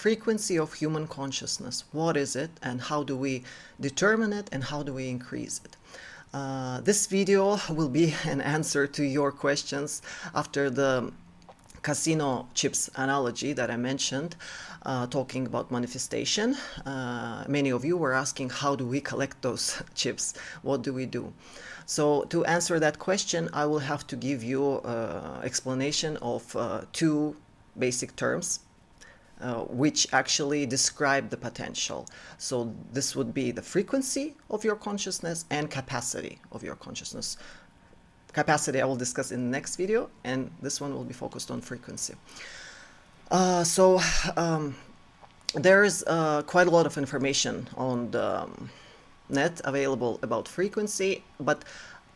frequency of human consciousness. What is it, and how do we determine it, and how do we increase it? This video will be an answer to your questions after the casino chips analogy that I mentioned, talking about manifestation. Many of you were asking, how do we collect those chips? What do we do? So to answer that question, I will have to give you explanation of two basic terms which actually describe the potential. So this would be the frequency of your consciousness and capacity of your consciousness. Capacity I will discuss in the next video, and this one will be focused on frequency. There is quite a lot of information on the net available about frequency, but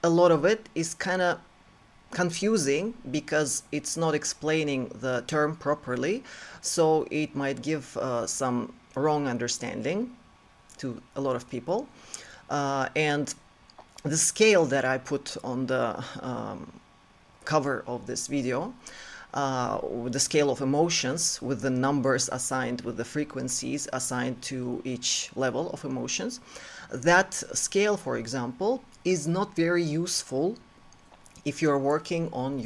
a lot of it is kind of confusing because it's not explaining the term properly, so it might give some wrong understanding to a lot of people. And the scale that I put on the cover of this video, with the scale of emotions, with the numbers assigned, with the frequencies assigned to each level of emotions, that scale, for example, is not very useful if you're working on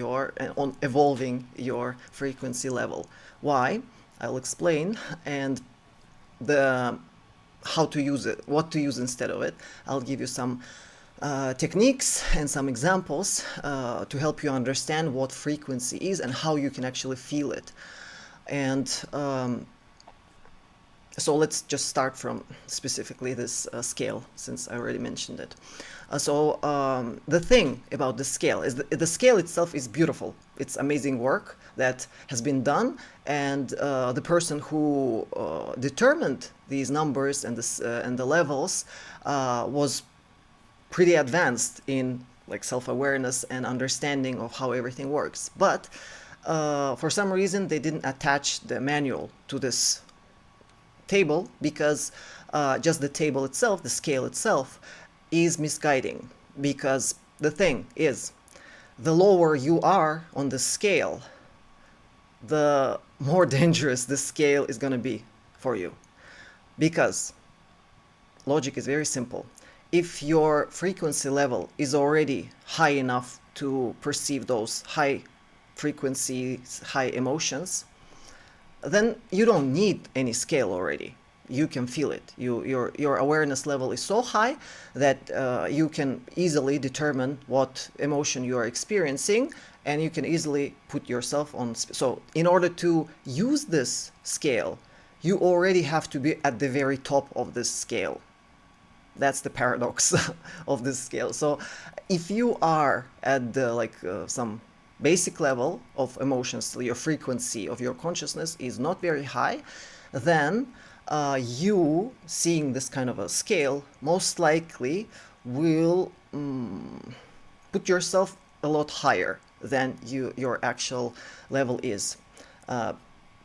evolving your frequency level. Why? I'll explain, and how to use it, what to use instead of it. I'll give you some techniques and some examples to help you understand what frequency is and how you can actually feel it. And so let's just start from specifically this scale, since I already mentioned it. The thing about the scale is the scale itself is beautiful. It's amazing work that has been done, and the person who determined these numbers and the levels was pretty advanced in like self-awareness and understanding of how everything works. But for some reason they didn't attach the manual to this table, because just the table itself, the scale itself, is misguiding. Because the thing is, the lower you are on the scale, the more dangerous the scale is going to be for you. Because logic is very simple. If your frequency level is already high enough to perceive those high frequencies, high emotions, then you don't need any scale already. You can feel it. Your awareness level is so high that you can easily determine what emotion you are experiencing, and you can easily put yourself on. So in order to use this scale, you already have to be at the very top of this scale. That's the paradox of this scale. So if you are at the some basic level of emotions, so your frequency of your consciousness is not very high, then you seeing this kind of a scale most likely will put yourself a lot higher than your actual level is.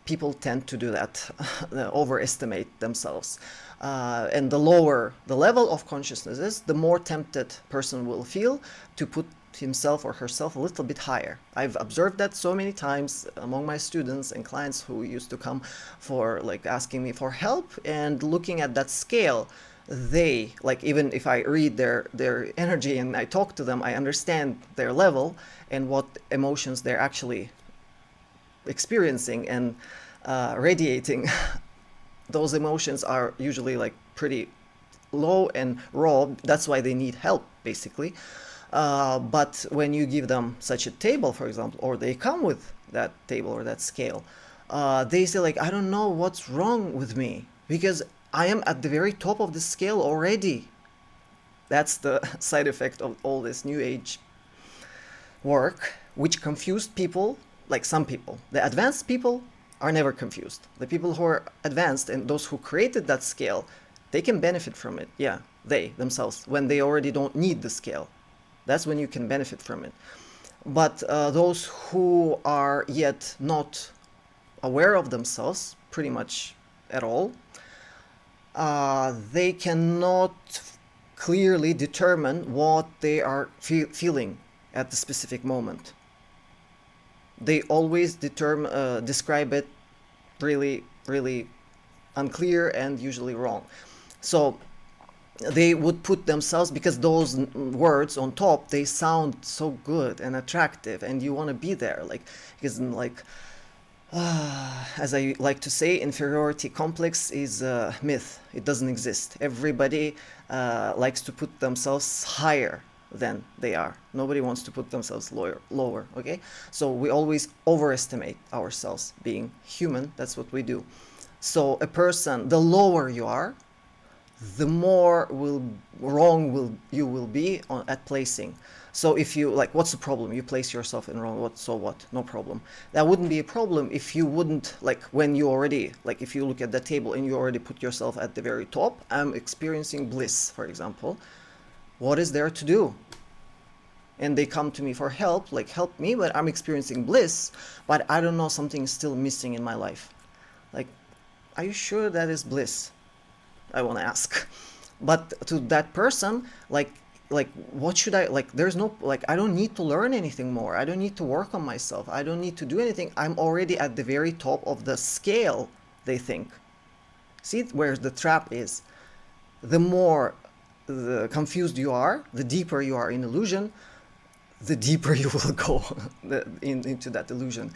People tend to do that, overestimate themselves. And the lower the level of consciousness is, the more tempted person will feel to put himself or herself a little bit higher. I've observed that so many times among my students and clients who used to come for asking me for help, and looking at that scale, they even if I read their energy and I talk to them, I understand their level and what emotions they're actually experiencing and radiating. Those emotions are usually pretty low and raw. That's why they need help, basically. But when you give them such a table, for example, or they come with that table or that scale, they say I don't know what's wrong with me, because I am at the very top of the scale already. That's the side effect of all this new age work, which confused people, some people. The advanced people are never confused. The people who are advanced and those who created that scale, they can benefit from it. Yeah, they themselves, when they already don't need the scale. That's when you can benefit from it. But those who are yet not aware of themselves pretty much at all, they cannot clearly determine what they are feeling at the specific moment. They always describe it really, really unclear and usually wrong. So they would put themselves, because those words on top, they sound so good and attractive and you want to be there, like, because like, as I like to say, inferiority complex is a myth. It doesn't exist. Everybody likes to put themselves higher than they are. Nobody wants to put themselves lower, okay? So we always overestimate ourselves. Being human, that's what we do. So a person, the lower you are, the more will wrong will you will be at placing. So if you like, what's the problem? You place yourself in wrong. What? So what? No problem. That wouldn't be a problem if you wouldn't, like, when you already, like, if you look at the table and you already put yourself at the very top. I'm experiencing bliss, for example. What is there to do? And they come to me for help, like, help me, but I'm experiencing bliss, but I don't know, something is still missing in my life. Like, are you sure that is bliss? I want to ask. But to that person, like what should I, like, there's no, like, I don't need to learn anything more. I don't need to work on myself. I don't need to do anything. I'm already at the very top of the scale, they think. See where the trap is. The more the confused you are, the deeper you are in illusion, the deeper you will go into that illusion,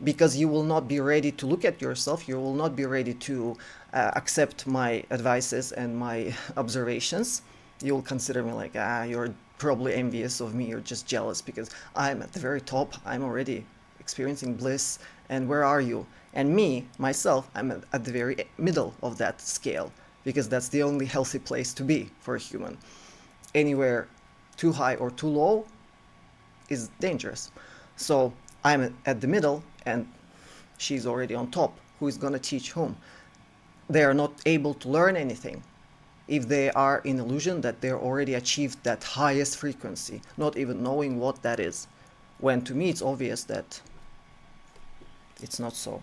because you will not be ready to look at yourself. You will not be ready to accept my advices and my observations. You will consider me like, you're probably envious of me, you're just jealous because I'm at the very top, I'm already experiencing bliss, and where are you? And me, myself, I'm at the very middle of that scale, because that's the only healthy place to be for a human. Anywhere too high or too low is dangerous. So I'm at the middle and she's already on top. Who is going to teach whom? They are not able to learn anything if they are in illusion that they're already achieved that highest frequency, not even knowing what that is. When to me it's obvious that it's not so.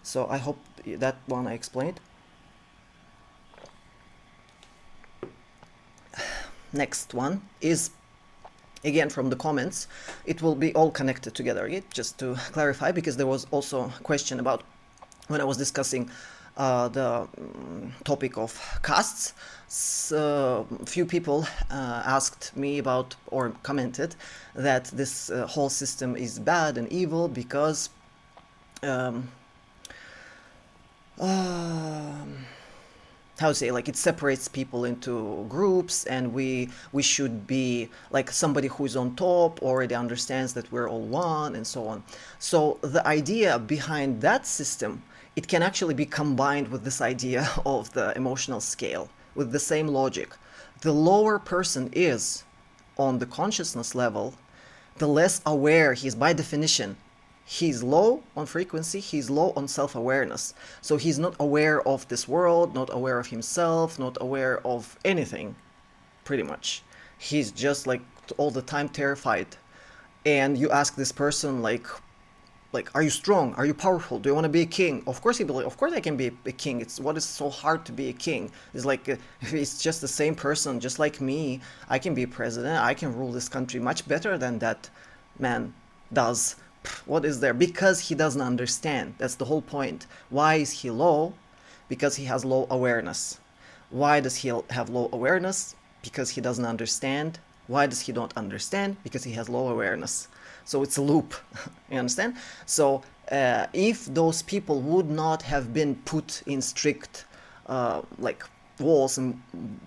So I hope that one I explained. Next one is again from the comments. It will be all connected together, just to clarify, because there was also a question about when I was discussing the topic of castes. So, few people asked me about, or commented that this whole system is bad and evil because um, how to say, like, it separates people into groups, and we should be like somebody who's on top already understands that we're all one, and so on. So the idea behind that system, it can actually be combined with this idea of the emotional scale with the same logic. The lower person is on the consciousness level, the less aware he is. By definition, he's low on frequency, he's low on self-awareness. So he's not aware of this world, not aware of himself, not aware of anything, pretty much. He's just like all the time terrified. And you ask this person, like, are you strong? Are you powerful? Do you want to be a king? Of course he'd be like, of course I can be a king. It's what is so hard to be a king? It's like, it's just the same person, just like me. I can be president. I can rule this country much better than that man does. What is there? Because he doesn't understand. That's the whole point. Why is he low? Because he has low awareness. Why does he have low awareness? Because he doesn't understand. Why does he not understand? Because he has low awareness. So it's a loop. You understand? So if those people would not have been put in strict like walls and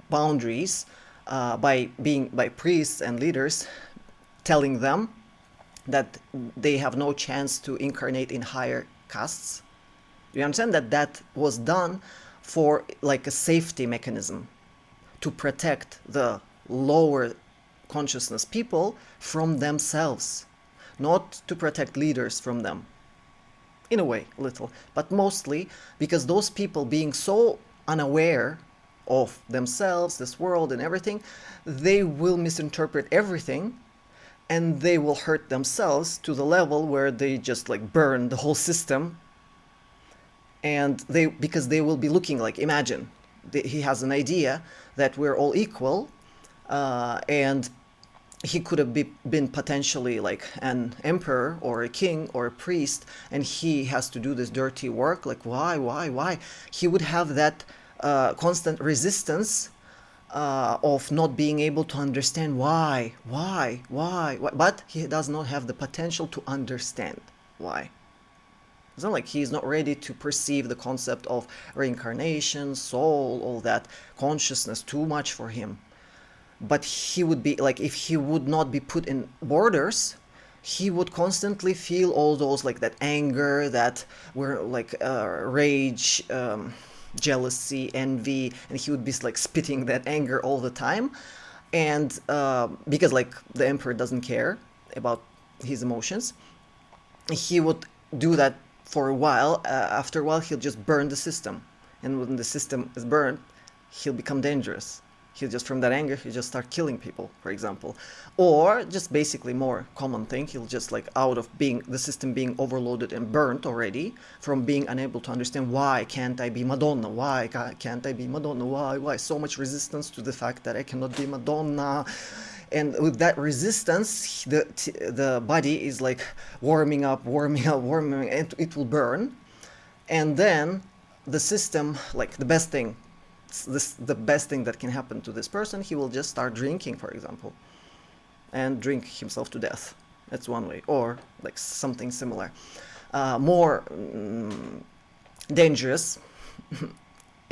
boundaries by priests and leaders, telling them that they have no chance to incarnate in higher castes. You understand that that was done for like a safety mechanism to protect the lower consciousness people from themselves, not to protect leaders from them. In a way, a little, but mostly because those people being so unaware of themselves, this world and everything, they will misinterpret everything, and they will hurt themselves to the level where they just like burn the whole system. And they, because they will be looking like, imagine he has an idea that we're all equal, and he could have been potentially like an emperor or a king or a priest, and he has to do this dirty work. Like, why? He would have that constant resistance of not being able to understand why. But he does not have the potential to understand why. It's not like he's not ready to perceive the concept of reincarnation, soul, all that consciousness, too much for him. But he would be like, if he would not be put in borders, he would constantly feel all those, like that anger, that were like rage, jealousy, envy, and he would be like spitting that anger all the time. And because like the emperor doesn't care about his emotions, he would do that for a while. After a while, he'll just burn the system, and when the system is burned, he'll become dangerous. He'll just, from that anger, he'll just start killing people, for example. Or just basically more common thing, he'll just like, out of being the system being overloaded and burnt already, from being unable to understand, why can't I be Madonna? Why can't I be Madonna? Why so much resistance to the fact that I cannot be Madonna? And with that resistance, the body is like warming, and it will burn. And then the system, like the best thing that can happen to this person, he will just start drinking, for example, and drink himself to death. That's one way. Or like something similar. More dangerous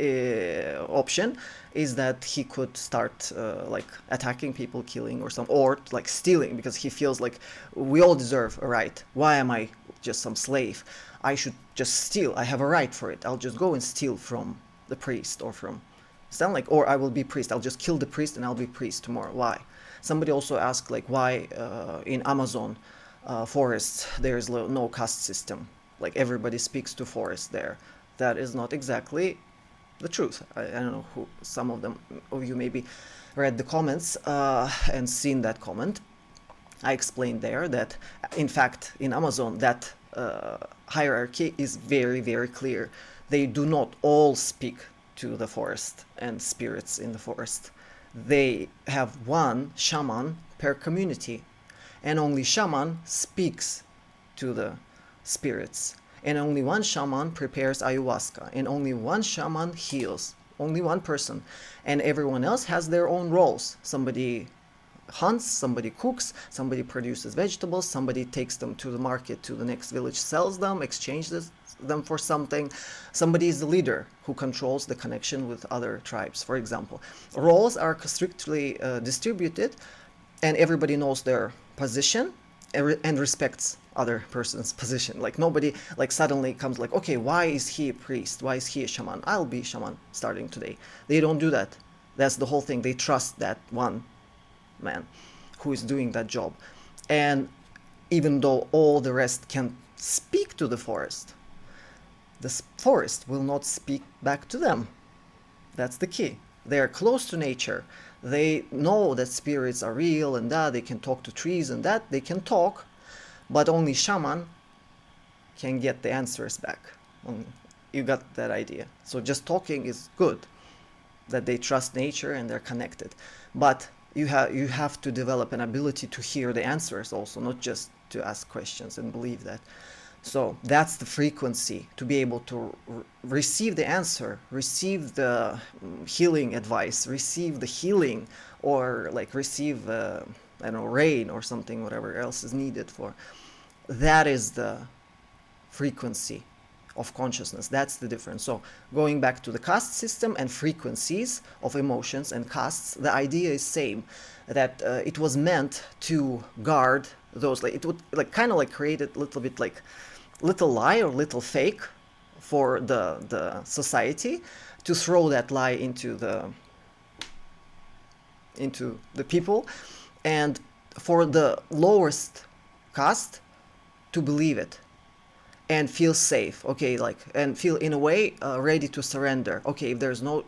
option is that he could start like attacking people, killing, or or like stealing, because he feels like we all deserve a right. Why am I just some slave? I should just steal. I have a right for it. I'll just go and steal from the priest, or from sound like, or I will be priest. I'll just kill the priest and I'll be priest tomorrow. Why? Somebody also asked like, why in Amazon forests there is no caste system. Like everybody speaks to forest there. That is not exactly the truth. I don't know who, some of you maybe read the comments and seen that comment. I explained there that in fact in Amazon that hierarchy is very, very clear. They do not all speak to the forest and spirits in the forest. They have one shaman per community, and only shaman speaks to the spirits, and only one shaman prepares ayahuasca, and only one shaman heals, only one person, and everyone else has their own roles. Somebody hunts, somebody cooks, somebody produces vegetables, somebody takes them to the market, to the next village, sells them, exchanges them for something. Somebody is the leader who controls the connection with other tribes, for example. Roles are strictly distributed, and everybody knows their position and respects other person's position. Like nobody like suddenly comes like, okay, why is he a priest? Why is he a shaman? I'll be shaman starting today. They don't do that. That's the whole thing. They trust that one man who is doing that job. And even though all the rest can speak to the forest, the forest will not speak back to them. That's the key. They are close to nature. They know that spirits are real, and that they can talk to trees, and that they can talk, but only shaman can get the answers back. You got that idea. So just talking is good, that they trust nature and they're connected. But you have to develop an ability to hear the answers also, not just to ask questions and believe that. So that's the frequency, to be able to receive the answer, receive the healing advice, receive the healing, or like receive, I don't know, rain or something, whatever else is needed for. That is the frequency of consciousness. That's the difference. So going back to the caste system and frequencies of emotions and castes, the idea is same, that it was meant to guard those, like it would like kind of like create a little bit like little lie or little fake for the society, to throw that lie into the people, and for the lowest caste to believe it and feel safe, okay, like, and feel in a way ready to surrender. Okay, if there's no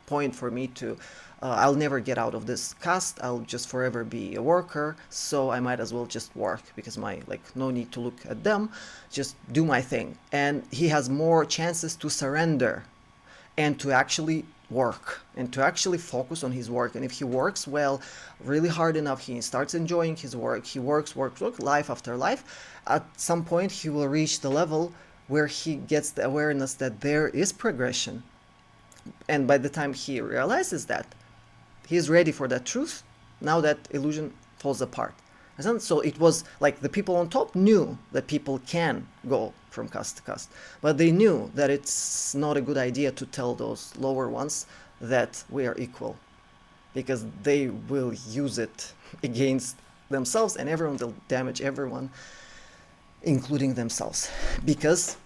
point for me to, I'll never get out of this caste, I'll just forever be a worker, so I might as well just work, because my, like, no need to look at them, just do my thing. And he has more chances to surrender and to actually work and to actually focus on his work. And if he works well, really hard enough, he starts enjoying his work, he works, life after life, at some point he will reach the level where he gets the awareness that there is progression. And by the time he realizes that, he is ready for that truth. Now that illusion falls apart. So it was like the people on top knew that people can go from caste to caste, but they knew that it's not a good idea to tell those lower ones that we are equal, because they will use it against themselves, and everyone will damage everyone, including themselves, because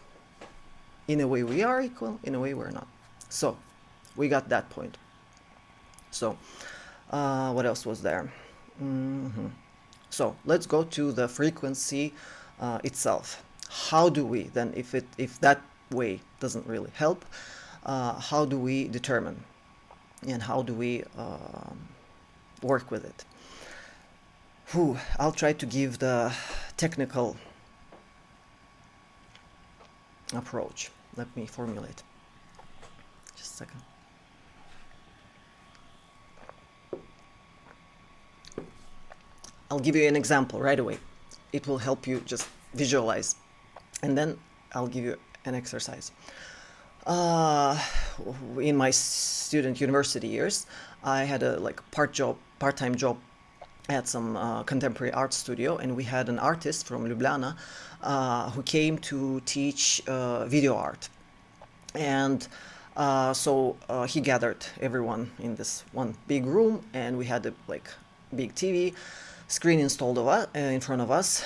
in a way we are equal, in a way we're not. So we got that point. So what else was there? So let's go to the frequency itself. How do we then, if that way doesn't really help, how do we determine and how do we work with it? I'll try to give the technical approach. Let me formulate. Just a second. I'll give you an example right away. It will help you just visualize. And then I'll give you an exercise. In my student university years, I had a part-time job at some contemporary art studio, and we had an artist from Ljubljana who came to teach video art. And so he gathered everyone in this one big room, and we had a big TV screen installed in front of us,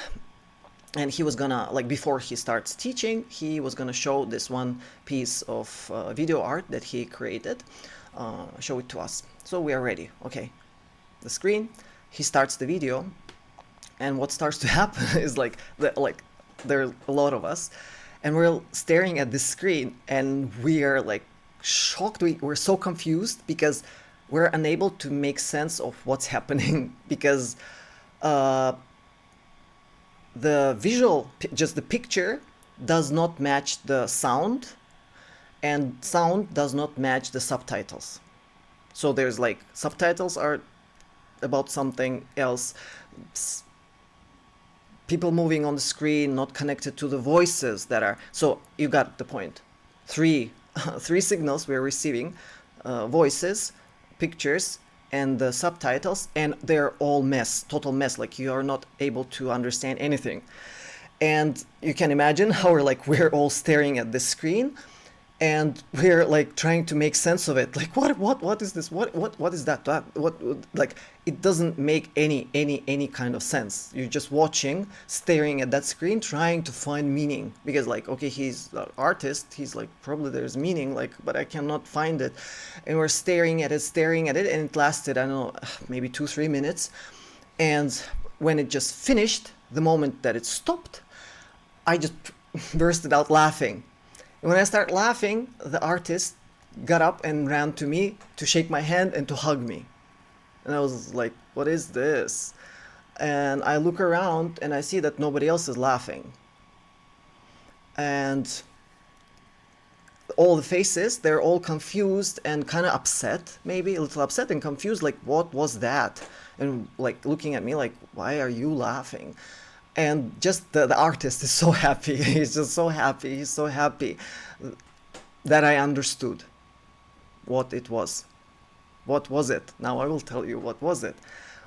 and he was gonna, before he starts teaching, he was gonna show this one piece of video art that he created, show it to us. So we are ready. Okay, the screen, he starts the video, and what starts to happen is there are a lot of us, and we're staring at this screen, and we are shocked. We're so confused because we're unable to make sense of what's happening, because the visual, just the picture, does not match the sound, and sound does not match the subtitles. So there's subtitles are about something else, people moving on the screen, not connected to the voices that are. So you got the point. Three signals we're receiving: voices, pictures, and the subtitles, and they're all total mess. You are not able to understand anything. And you can imagine how we're all staring at this screen, and we're trying to make sense of it. What is this? What is that? What it doesn't make any kind of sense. You're just watching, staring at that screen, trying to find meaning, because okay, he's an artist, he's probably there's meaning, but I cannot find it. And we're staring at it, and it lasted, I don't know, maybe 2-3 minutes. And when it just finished, the moment that it stopped, I just bursted out laughing. And when I start laughing, the artist got up and ran to me to shake my hand and to hug me. And I was like, what is this? And I look around and I see that nobody else is laughing. And all the faces, they're all confused and kind of upset, maybe a little upset and confused, what was that? And looking at me why are you laughing? And just the artist is so happy. He's just so happy. He's so happy that I understood what it was. What was it? Now I will tell you what was it.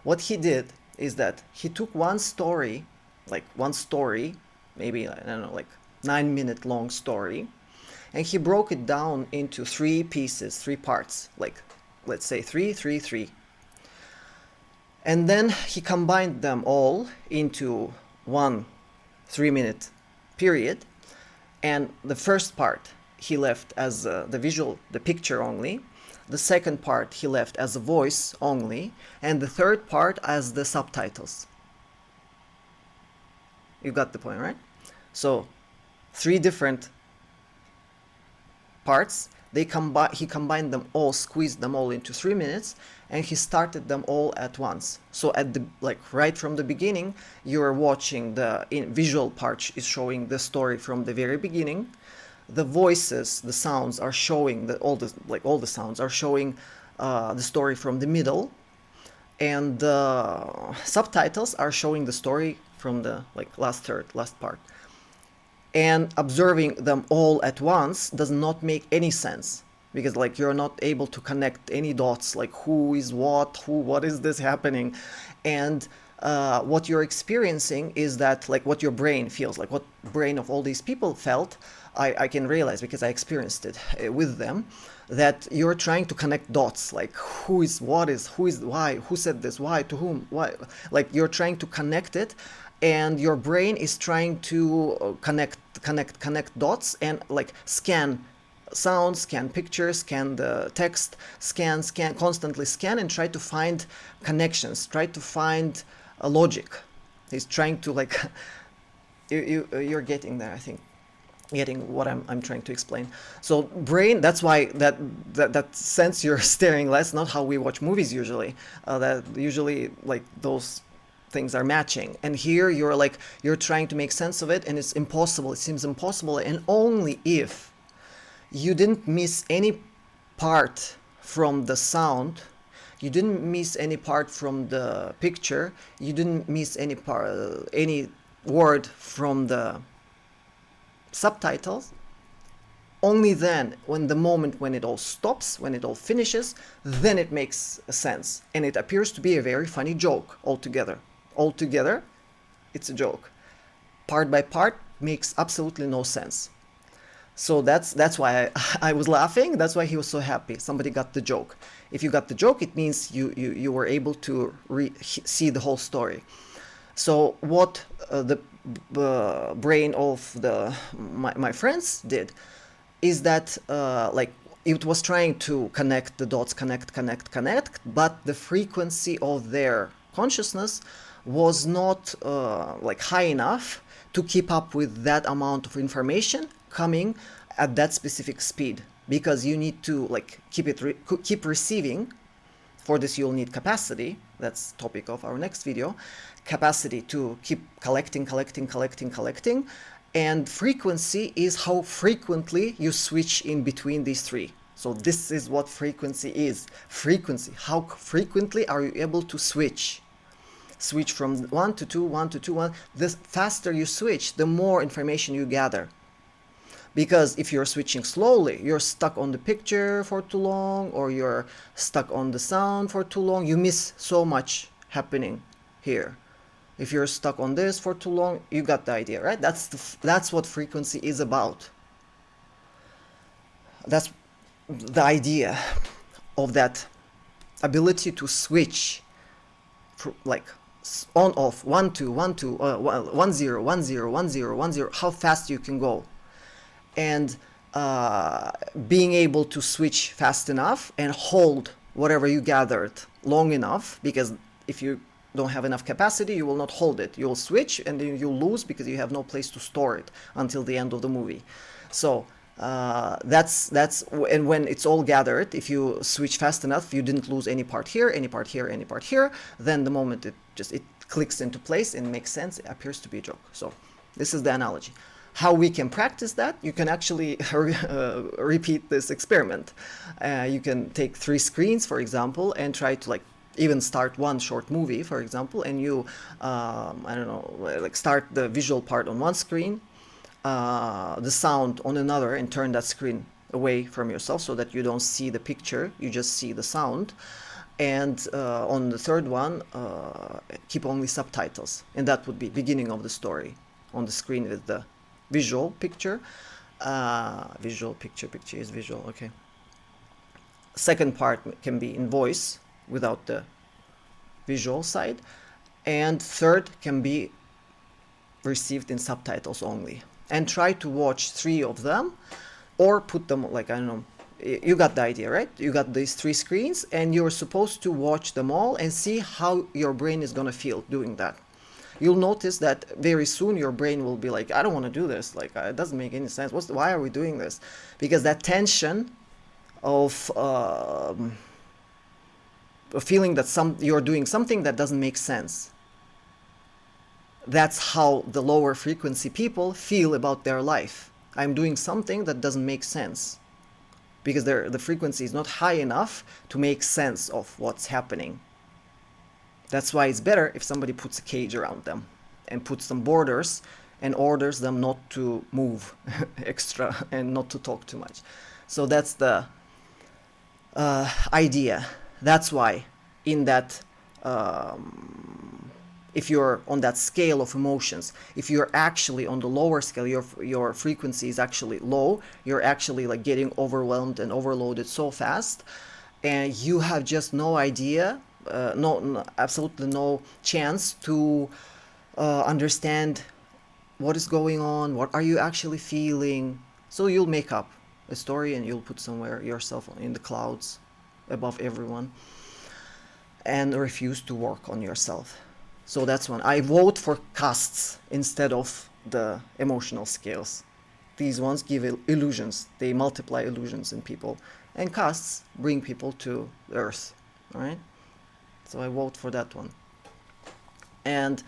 What he did is that he took one story, maybe, I don't know, 9-minute long story, and he broke it down into 3 pieces, 3 parts, let's say 3, 3, 3. And then he combined them all into one 3-minute period. And the first part he left as the picture only. The second part he left as a voice only. And the third part as the subtitles. You got the point, right? So 3 different parts. He combined them all, squeezed them all into 3 minutes, and he started them all at once. So at the right from the beginning, you are watching the visual part is showing the story from the very beginning. the voices, the sounds are showing all the sounds are showing the story from the middle, and the subtitles are showing the story from the last third, last part. And observing them all at once does not make any sense, because you're not able to connect any dots, like who is what is this happening. And what you're experiencing is that what your brain feels, what brain of all these people felt. I can realize, because I experienced it with them, that you're trying to connect dots, like who is what is, who is why, who said this, why, to whom, why. You're trying to connect it, and your brain is trying to connect dots, and scan sounds, scan pictures, scan the text, scan, constantly scan, and try to find connections, try to find a logic. He's trying to you're getting there, I think, getting what I'm trying to explain. So brain, that's why that sense you're staring less, not how we watch movies usually. That usually those things are matching, and here you're trying to make sense of it, and it's impossible. It seems impossible, and only if you didn't miss any part from the sound, you didn't miss any part from the picture, you didn't miss any part, any word from the subtitles. Only then, when the moment when it all stops, when it all finishes, then it makes sense, and it appears to be a very funny joke altogether. Altogether, it's a joke. Part by part makes absolutely no sense. So that's why I was laughing. That's why he was so happy. Somebody got the joke. If you got the joke, it means you were able to see the whole story. So what the brain of my friends did is that it was trying to connect the dots, connect, but the frequency of their consciousness was not high enough to keep up with that amount of information coming at that specific speed, because you need to keep receiving. For this you'll need capacity. That's topic of our next video. Capacity to keep collecting, and frequency is how frequently you switch in between these three. So this is what frequency is. Frequency, how frequently are you able to switch from 1 to 2, 1 to 2, 1. The faster you switch, the more information you gather. Because if you're switching slowly, you're stuck on the picture for too long, or you're stuck on the sound for too long, you miss so much happening here. If you're stuck on this for too long, you got the idea, right? That's what frequency is about. That's the idea of that ability to switch, on off, 1 2 1 2 1 0 1 0 1 0 1 0, how fast you can go, and being able to switch fast enough and hold whatever you gathered long enough, because if you don't have enough capacity, you will not hold it. You'll switch and then you'll lose, because you have no place to store it until the end of the movie. So that's and when it's all gathered, if you switch fast enough, you didn't lose any part here, any part here, any part here, then the moment it clicks into place and makes sense, it appears to be a joke. So this is the analogy. How we can practice that? You can actually repeat this experiment. You can take 3 screens, for example, and try to even start one short movie, for example, and you start the visual part on one screen, the sound on another, and turn that screen away from yourself so that you don't see the picture, you just see the sound. And on the third one, keep only subtitles, and that would be beginning of the story on the screen with the visual picture. Picture is visual, okay. Second part can be in voice without the visual side, and third can be received in subtitles only. And try to watch 3 of them, or put them you got the idea, right? You got these 3 screens, and you're supposed to watch them all and see how your brain is gonna feel doing that. You'll notice that very soon your brain will be like, I don't want to do this, it doesn't make any sense, why are we doing this? Because that tension of a feeling that you're doing something that doesn't make sense. That's how the lower frequency people feel about their life. I'm doing something that doesn't make sense because the frequency is not high enough to make sense of what's happening. That's why it's better if somebody puts a cage around them and puts some borders and orders them not to move extra and not to talk too much. So that's the idea. That's why in that if you're on that scale of emotions, if you're actually on the lower scale, your frequency is actually low, you're actually like getting overwhelmed and overloaded so fast, and you have just no idea, absolutely no chance to understand what is going on, what are you actually feeling. So you'll make up a story and you'll put somewhere yourself in the clouds above everyone and refuse to work on yourself. So that's one. I vote for castes instead of the emotional scales. These ones give illusions. They multiply illusions in people. And castes bring people to Earth. All right? So I vote for that one. And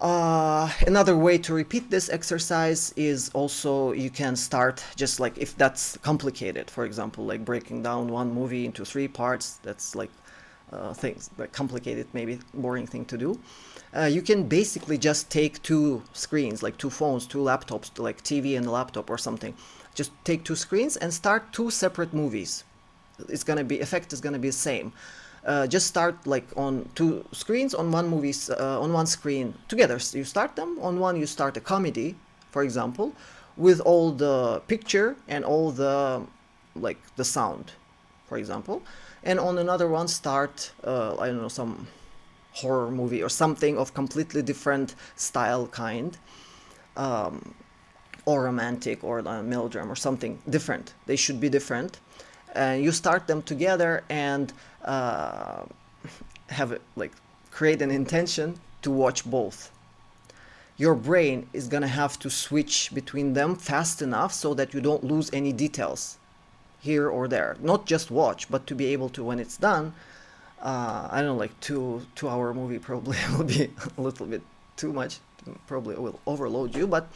another way to repeat this exercise is also you can start just like if that's complicated, for example, like breaking down one movie into 3 parts. That's like things like complicated, maybe boring thing to do. You can basically just take 2 screens, like 2 phones, 2 laptops, like TV and a laptop or something. Just take 2 screens and start 2 separate movies. It's gonna be effect is gonna be the same. Just start like on 2 screens on one movie on one screen together. So you start them on one. You start a comedy, for example, with all the picture and all the like the sound, for example, and on another one start I don't know, some horror movie or something of completely different style kind, or romantic or melodrama or something different. They should be different. You start them together and have it like create an intention to watch both. Your brain is gonna have to switch between them fast enough so that you don't lose any details here or there. Not just watch, but to be able to, when it's done, I don't know, like two hour movie probably will be a little bit too much. Probably will overload you, but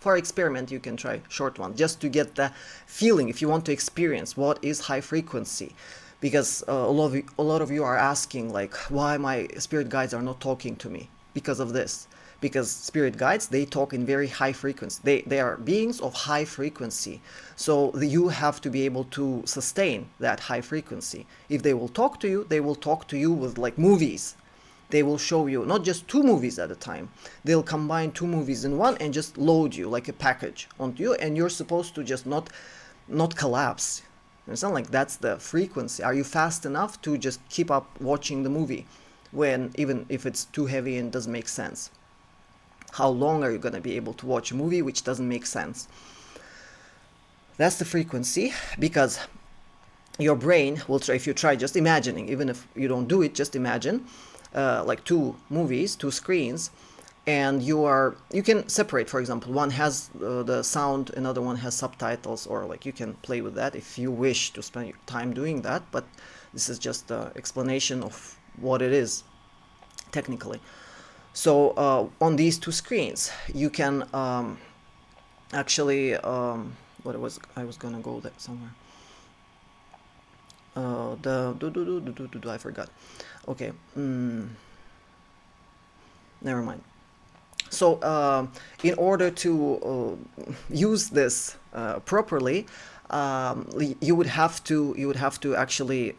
for experiment you can try short one just to get the feeling if you want to experience what is high frequency. Because a lot of you are asking like why my spirit guides are not talking to me because of this. Because spirit guides, they talk in very high frequency. They are beings of high frequency. So you have to be able to sustain that high frequency. If they will talk to you, they will talk to you with like movies. They will show you not just 2 movies at a time. They'll combine 2 movies in one and just load you like a package onto you, and you're supposed to just not collapse. It's not like that's the frequency. Are you fast enough to just keep up watching the movie when even if it's too heavy and doesn't make sense? How long are you going to be able to watch a movie which doesn't make sense? That's the frequency, because your brain will try, if you try just imagining, even if you don't do it, just imagine like 2 movies, 2 screens, and you can separate. For example, one has the sound, another one has subtitles, or like you can play with that if you wish to spend your time doing that, but this is just the explanation of what it is technically. So on these 2 screens you can actually what was I was gonna go there somewhere. I forgot. Okay, never mind. So in order to use this properly, you would have to actually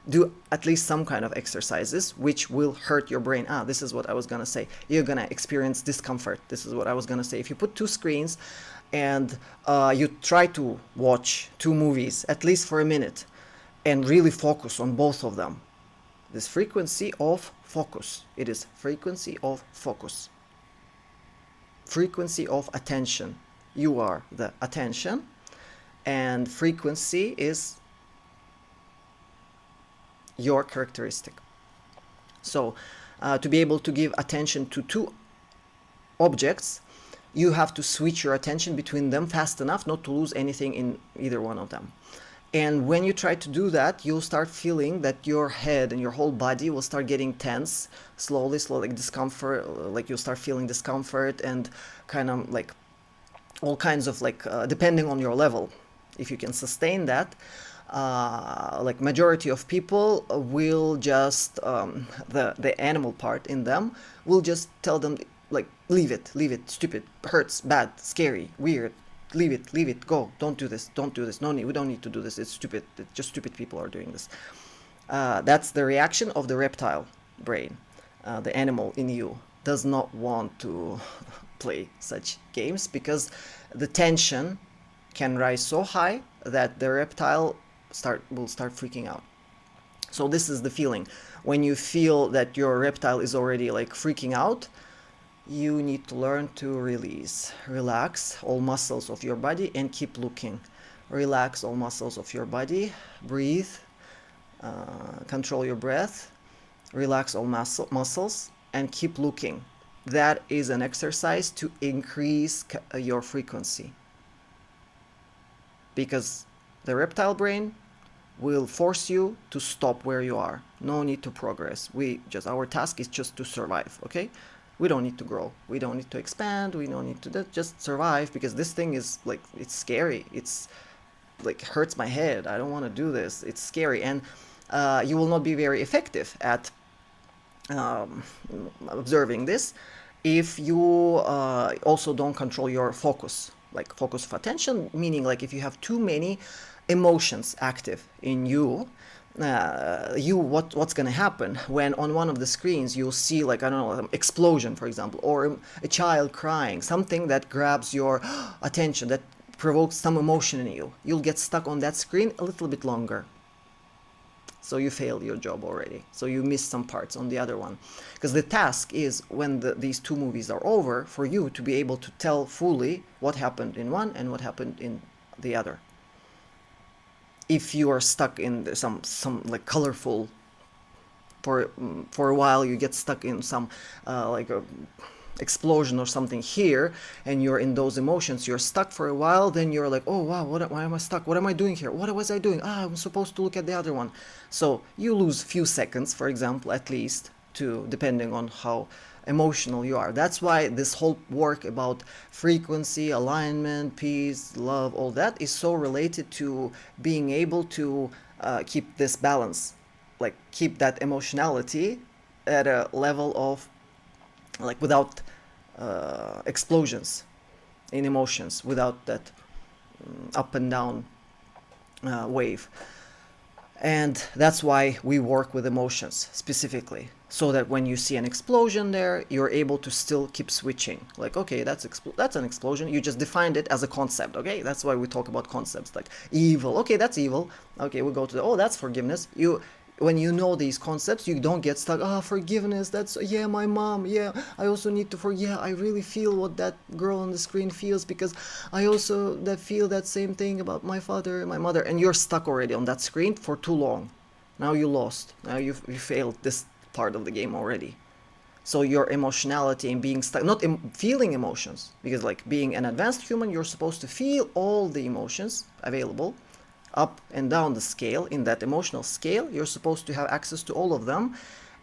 do at least some kind of exercises which will hurt your brain. This is what I was gonna say. You're gonna experience discomfort. This is what I was gonna say. If you put 2 screens and you try to watch 2 movies at least for a minute and really focus on both of them, this frequency of focus, it is frequency of focus, frequency of attention. You are the attention, and frequency is your characteristic. So to be able to give attention to 2 objects, you have to switch your attention between them fast enough not to lose anything in either one of them. And when you try to do that, you'll start feeling that your head and your whole body will start getting tense, slowly, like discomfort, like you'll start feeling discomfort and kind of like all kinds of like depending on your level, if you can sustain that, like majority of people will just the animal part in them will just tell them like leave it, stupid, hurts, bad, scary, weird, leave it, go, don't do this, no need, we don't need to do this, it's stupid, it's just stupid people are doing this. That's the reaction of the reptile brain. The animal in you does not want to play such games because the tension can rise so high that the reptile will start freaking out. So this is the feeling. When you feel that your reptile is already like freaking out, you need to learn to release. Relax all muscles of your body and keep looking. Relax all muscles of your body. Breathe. Control your breath. Relax all muscles and keep looking. That is an exercise to increase your frequency. Because the reptile brain will force you to stop where you are. No need to progress. Our task is just to survive, okay? We don't need to grow. We don't need to expand. We don't need to just survive because this thing is like, it's scary. It's like hurts my head. I don't want to do this. It's scary. And you will not be very effective at observing this if you also don't control your focus, like focus of attention, meaning like if you have too many emotions active in you, what's going to happen when on one of the screens you'll see like, I don't know, an explosion, for example, or a child crying, something that grabs your attention, that provokes some emotion in you. You'll get stuck on that screen a little bit longer. So you failed your job already. So you missed some parts on the other one. Because the task is, when these two movies are over, for you to be able to tell fully what happened in one and what happened in the other. If you are stuck in some like colorful, for a while you get stuck in some like a explosion or something here, and you're in those emotions, you're stuck for a while, then you're like, oh wow, why am I stuck, what am I doing here, what was I doing, I'm supposed to look at the other one. So you lose few seconds, for example, at least, to depending on how emotional you are. That's why this whole work about frequency, alignment, peace, love, all that is so related to being able to keep this balance, like keep that emotionality at a level of like without explosions in emotions, without that up and down wave. And that's why we work with emotions specifically, so that when you see an explosion there, you're able to still keep switching. Like, okay, that's an explosion. You just defined it as a concept, okay? That's why we talk about concepts like evil. Okay, that's evil. Okay, we go to that's forgiveness. When you know these concepts, you don't get stuck. Forgiveness, that's, yeah, my mom, yeah, I also need to forgive. Yeah, I really feel what that girl on the screen feels, because I also feel that same thing about my father and my mother. And you're stuck already on that screen for too long. Now you lost. Now you failed this part of the game already. So your emotionality and being stuck, not feeling emotions, because like being an advanced human, you're supposed to feel all the emotions available, up and down the scale. In that emotional scale, you're supposed to have access to all of them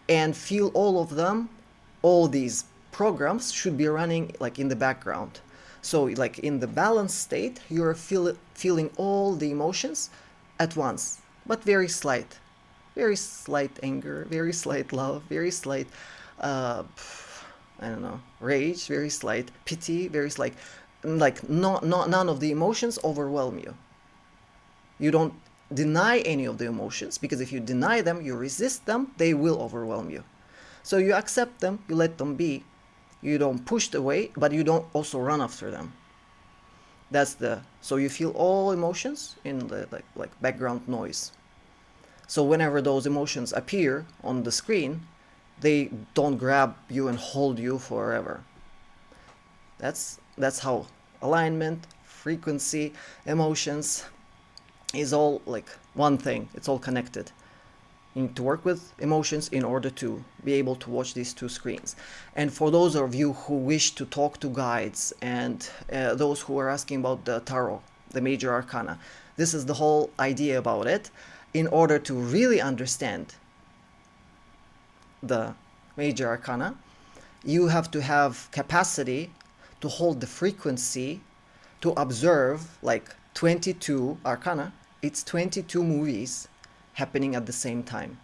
and feel all of them. All these programs should be running like in the background. So like in the balanced state, you're feeling all the emotions at once, but very slight anger, very slight love, very slight I don't know, rage, very slight pity, very slight, like none of the emotions overwhelm you. You don't deny any of the emotions, because if you deny them, you resist them, they will overwhelm you. So you accept them, you let them be. You don't push away, but you don't also run after them. So you feel all emotions in the like background noise. So whenever those emotions appear on the screen, they don't grab you and hold you forever. That's how alignment, frequency, emotions is all like one thing. It's all connected. You need to work with emotions in order to be able to watch these two screens. And for those of you who wish to talk to guides, and those who are asking about the tarot, the major arcana, this is the whole idea about it. In order to really understand the major arcana, you have to have capacity to hold the frequency to observe like 22 arcana. It's 22 movies happening at the same time.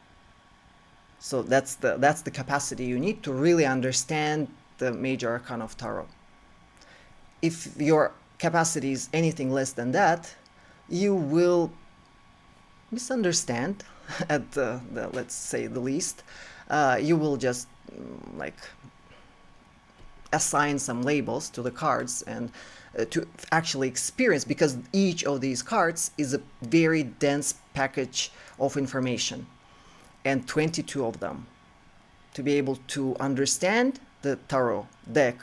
So that's the capacity you need to really understand the major arcana of tarot. If your capacity is anything less than that, you will misunderstand at the let's say the least. You will just like assign some labels to the cards and to actually experience, because each of these cards is a very dense package of information, and 22 of them. To be able to understand the tarot deck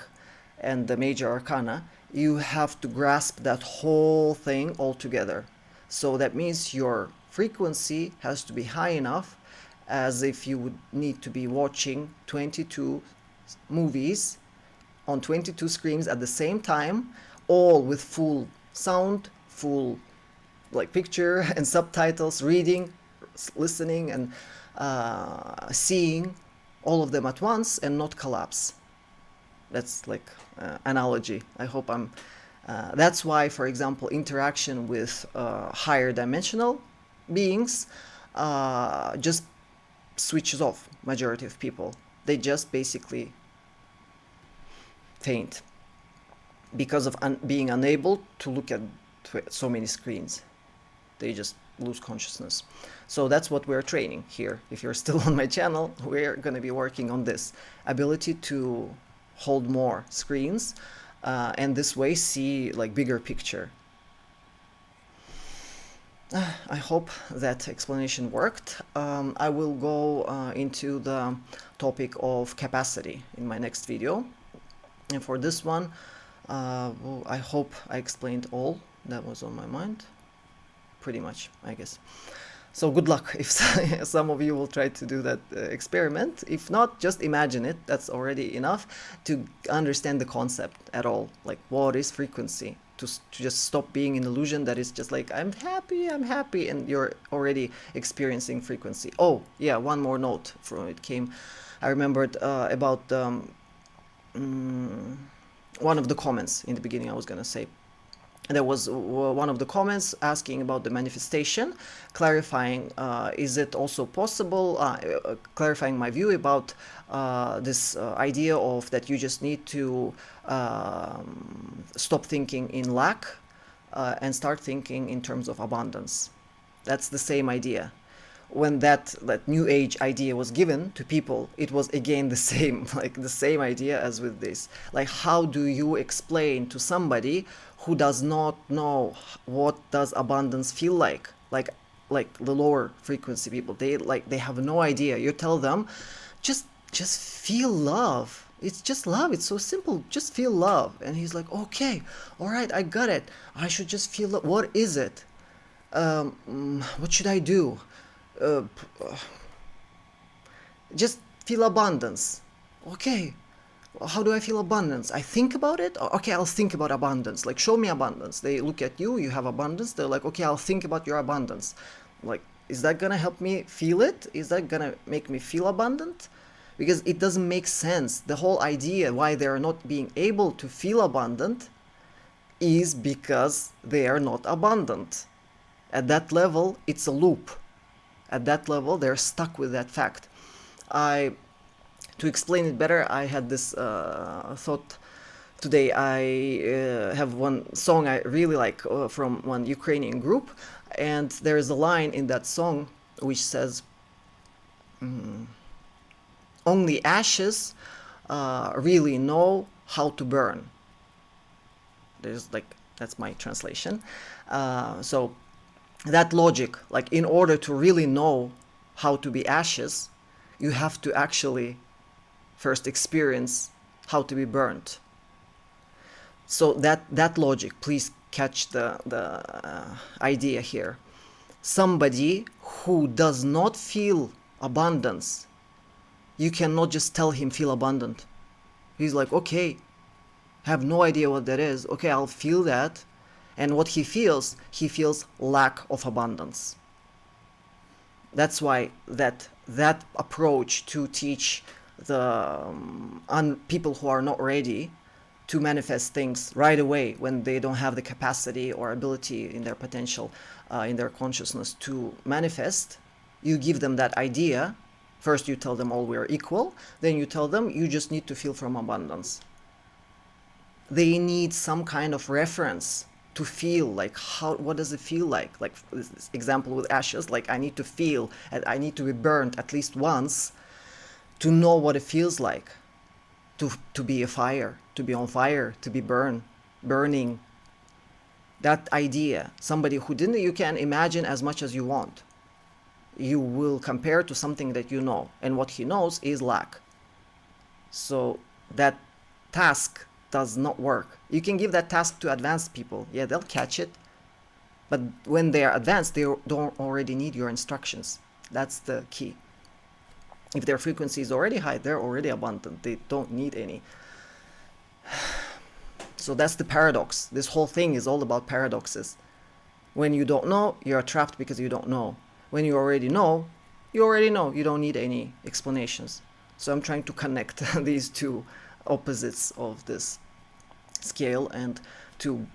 and the major arcana, you have to grasp that whole thing all together. So that means your frequency has to be high enough, as if you would need to be watching 22 movies on 22 screens at the same time, all with full sound, full like picture and subtitles, reading, listening, and seeing all of them at once and not collapse. That's like analogy. I hope I'm. That's why, for example, interaction with higher dimensional beings just switches off. Majority of people, they just basically faint because of being unable to look at so many screens. They just lose consciousness. So that's what we're training here. If you're still on my channel, we're going to be working on this ability to hold more screens and this way see like bigger picture. I hope that explanation worked. I will go into the topic of capacity in my next video. And for this one, well, I hope I explained all that was on my mind. Pretty much, I guess. So good luck if some of you will try to do that experiment. If not, just imagine it. That's already enough to understand the concept at all. Like, what is frequency? To just stop being an illusion that is just like, I'm happy, and you're already experiencing frequency. Oh, yeah, one more note from it came. I remembered about one of the comments in the beginning. I was going to say, there was one of the comments asking about the manifestation, clarifying is it also possible, clarifying my view about this idea of that you just need to stop thinking in lack and start thinking in terms of abundance. That's the same idea. When that new age idea was given to people, it was again the same, like the same idea as with this. Like, how do you explain to somebody who does not know what does abundance feel like the lower frequency people, they have no idea. You tell them, just feel love. It's just love. It's so simple. Just feel love. And he's like, okay, all right, I got it. I should just feel love. What is it? What should I do? Uh, just feel abundance. Okay, how do I feel abundance? I think about it. Okay, I'll think about abundance. Like, show me abundance. They look at you, you have abundance. They're like, okay, I'll think about your abundance. Like, is that gonna help me feel it? Is that gonna make me feel abundant? Because it doesn't make sense. The whole idea why they are not being able to feel abundant is because they are not abundant. At that level, it's a loop. At that level, they're stuck with that fact. To explain it better, I had this thought today. I have one song I really like from one Ukrainian group, and there is a line in that song which says, "Only ashes really know how to burn." That's my translation. So that logic, like, in order to really know how to be ashes, you have to actually first experience how to be burnt. So that logic, please catch the idea here. Somebody who does not feel abundance, you cannot just tell him feel abundant. He's like, okay, have no idea what that is. Okay, I'll feel that. And what he feels lack of abundance. That's why that approach to teach the people who are not ready to manifest things right away when they don't have the capacity or ability in their potential, in their consciousness to manifest. You give them that idea. First you tell them all we're equal, then you tell them you just need to feel from abundance. They need some kind of reference to feel like what does it feel like this example with ashes, like I need to feel and I need to be burned at least once to know what it feels like to be a fire, to be on fire, to be burning. That idea, somebody who didn't, you can imagine as much as you want. You will compare to something that you know, and what he knows is lack. So that task does not work. You can give that task to advanced people. Yeah, they'll catch it. But when they are advanced, they don't already need your instructions. That's the key. If their frequency is already high, they're already abundant. They don't need any. So that's the paradox. This whole thing is all about paradoxes. When you don't know, you're trapped because you don't know. When you already know, you already know. You don't need any explanations. So I'm trying to connect these two opposites of this scale and to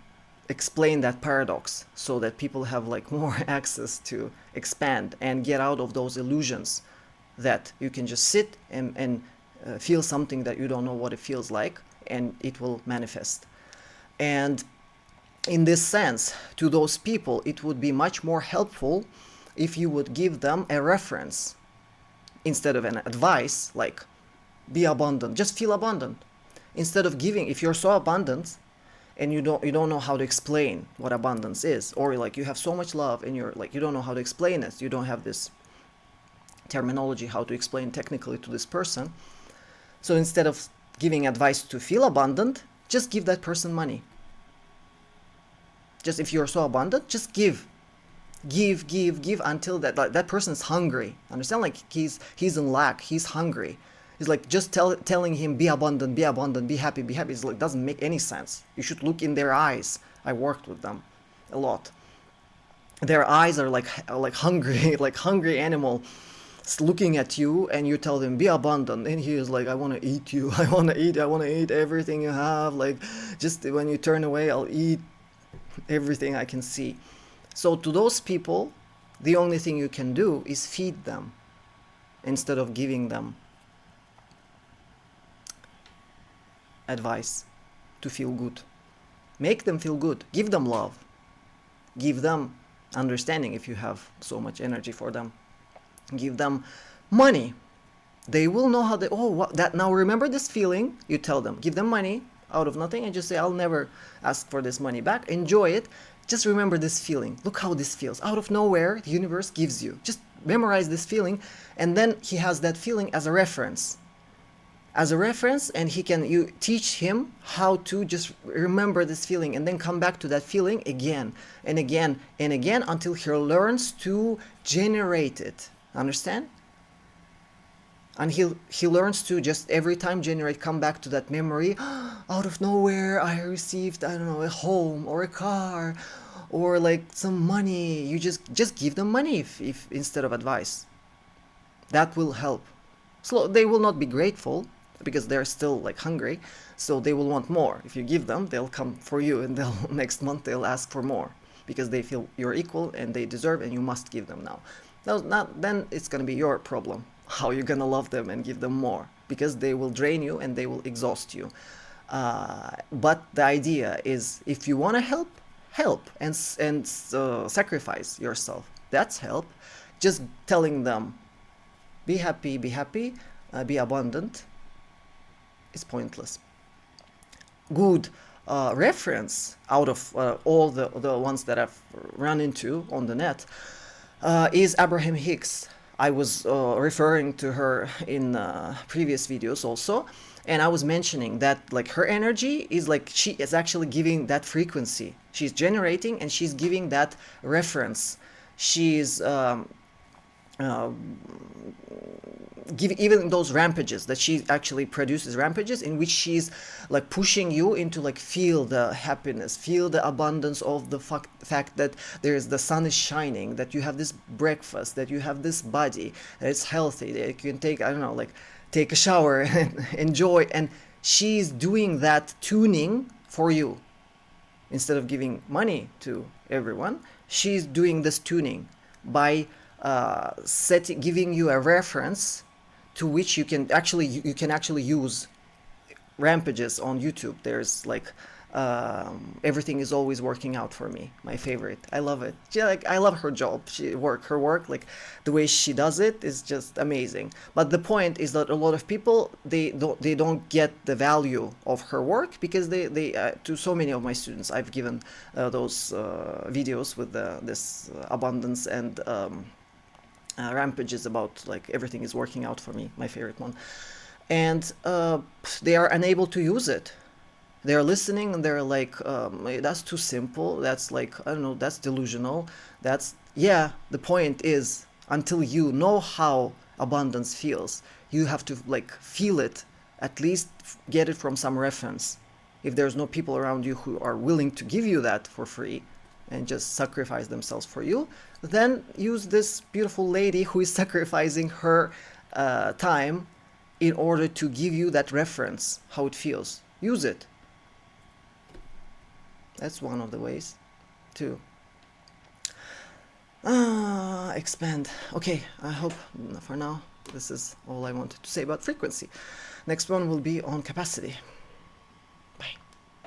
explain that paradox so that people have like more access to expand and get out of those illusions that you can just sit and feel something that you don't know what it feels like, and it will manifest. And in this sense, to those people, it would be much more helpful if you would give them a reference instead of an advice like be abundant, just feel abundant. Instead of giving, if you're so abundant and you don't know how to explain what abundance is, or like you have so much love and you're like you don't know how to explain it, you don't have this terminology how to explain technically to this person. So instead of giving advice to feel abundant, just give that person money. Just if you're so abundant, just give until that person is hungry. Understand? Like he's in lack, he's hungry. It's like just telling him be abundant, be happy, be happy. It's like doesn't make any sense. You should look in their eyes. I worked with them a lot. Their eyes are like hungry, like hungry animal looking at you, and you tell them be abundant, and he is like I want to eat you. I want to eat everything you have. Like just when you turn away, I'll eat everything I can see. So to those people, the only thing you can do is feed them instead of giving them advice to feel good. Make them feel good. Give them love. Give them understanding if you have so much energy for them. Give them money. They will know how they, oh, what, that now remember this feeling. You tell them, give them money out of nothing and just say, I'll never ask for this money back. Enjoy it. Just remember this feeling. Look how this feels. Out of nowhere, the universe gives you. Just memorize this feeling, and then he has that feeling as a reference. And you teach him how to just remember this feeling and then come back to that feeling again and again and again until he learns to generate it. Understand? And he learns to just every time come back to that memory. Out of nowhere I received, I don't know, a home or a car or like some money. You just give them money if instead of advice. That will help. So they will not be grateful because they're still like hungry, so they will want more. If you give them, they'll come for you, and next month they'll ask for more because they feel you're equal and they deserve, and you must give them now. Then it's gonna be your problem how you're gonna love them and give them more, because they will drain you and they will exhaust you. But the idea is, if you want to help and sacrifice yourself. That's help. Just telling them, be happy, be abundant, is pointless. Good reference out of all the ones that I've run into on the net is Abraham Hicks. I was referring to her in previous videos also, and I was mentioning that like her energy is like she is actually giving that frequency. She's generating and she's giving that reference. She's even those rampages that she actually produces, rampages in which she's like pushing you into like feel the happiness, feel the abundance of the fact that there's the sun is shining, that you have this breakfast, that you have this body, that it's healthy, that you can take, I don't know, like take a shower and enjoy, and she's doing that tuning for you. Instead of giving money to everyone, she's doing this tuning by giving you a reference to which you can actually use rampages on YouTube. There's like everything is always working out for me. My favorite. I love it. I love her job. Her work, like the way she does it is just amazing. But the point is that a lot of people they don't get the value of her work because they to so many of my students I've given those videos with this abundance and rampages about like everything is working out for me. My favorite one, and they are unable to use it. They're listening and they're like, that's too simple. That's like, I don't know, that's delusional. Yeah, the point is, until you know how abundance feels, you have to like feel it, at least get it from some reference. If there's no people around you who are willing to give you that for free and just sacrifice themselves for you, then use this beautiful lady who is sacrificing her time in order to give you that reference, how it feels. Use it. That's one of the ways to expand. Okay, I hope for now this is all I wanted to say about frequency. Next one will be on capacity.